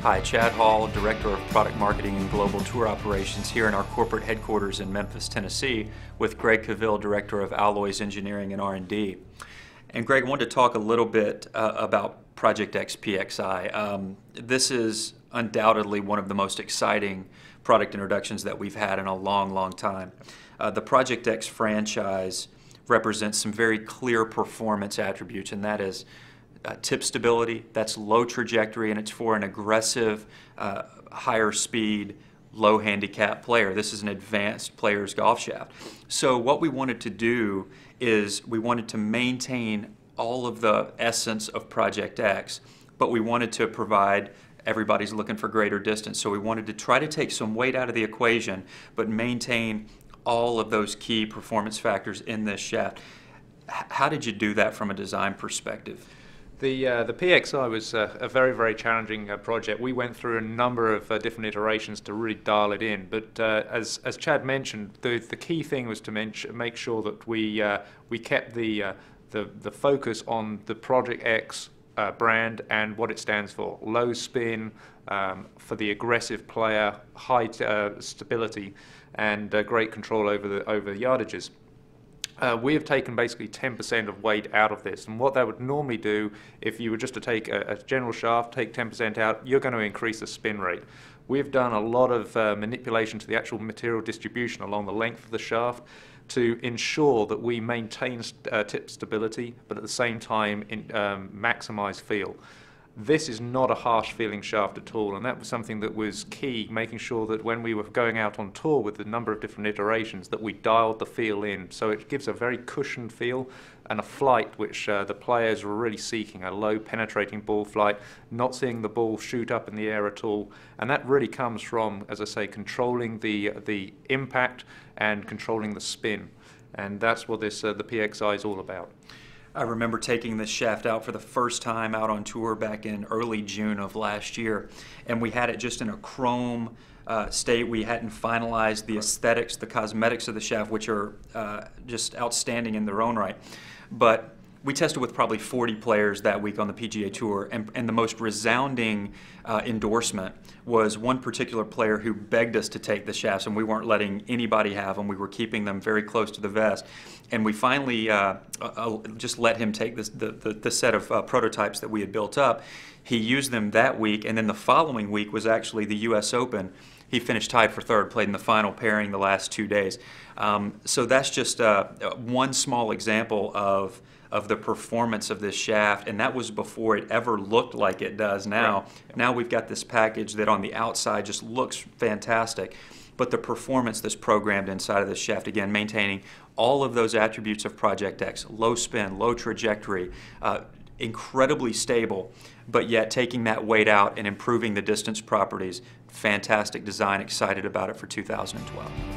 Hi, Chad Hall, Director of Product Marketing and Global Tour Operations here in our corporate headquarters in Memphis, Tennessee, with Greg Cavill, Director of Alloys Engineering and R&D. And Greg, I wanted to talk a little bit about ProjectX PXI. This is undoubtedly one of the most exciting product introductions that we've had in a long, long time. The ProjectX franchise represents some very clear performance attributes, and that is tip stability, that's low trajectory, and it's for an aggressive, higher speed, low handicap player. This is an advanced player's golf shaft. So what we wanted to do is we wanted to maintain all of the essence of ProjectX, but we wanted to provide, everybody's looking for greater distance, so we wanted to try to take some weight out of the equation, but maintain all of those key performance factors in this shaft. How did you do that from a design perspective? The PXI was a very, very challenging project. We went through a number of different iterations to really dial it in. But as Chad mentioned, the key thing was to make sure that we kept the focus on the ProjectX brand and what it stands for: low spin, for the aggressive player, high stability, and great control over the yardages. We have taken basically 10% of weight out of this, and what that would normally do, if you were just to take a general shaft, take 10% out, you're going to increase the spin rate. We've done a lot of manipulation to the actual material distribution along the length of the shaft to ensure that we maintain tip stability, but at the same time maximize feel. This is not a harsh feeling shaft at all, and that was something that was key, making sure that when we were going out on tour with a number of different iterations that we dialed the feel in. So it gives a very cushioned feel and a flight which the players were really seeking, a low penetrating ball flight, not seeing the ball shoot up in the air at all. And that really comes from, as I say, controlling the impact and controlling the spin. And that's what this the PXI is all about. I remember taking this shaft out for the first time out on tour back in early June of last year, and we had it just in a chrome state. We hadn't finalized the aesthetics, the cosmetics of the shaft, which are just outstanding in their own right. But we tested with probably 40 players that week on the PGA Tour, and the most resounding endorsement was one particular player who begged us to take the shafts, and we weren't letting anybody have them. We were keeping them very close to the vest. And we finally just let him take the set of prototypes that we had built up. He used them that week, and then the following week was actually the US Open. He finished tied for third, played in the final pairing the last 2 days. So that's just one small example of the performance of this shaft, and that was before it ever looked like it does now. Right. Now we've got this package that on the outside just looks fantastic, but the performance that's programmed inside of this shaft, again, maintaining all of those attributes of ProjectX: low spin, low trajectory, incredibly stable, but yet taking that weight out and improving the distance properties. Fantastic design, excited about it for 2012.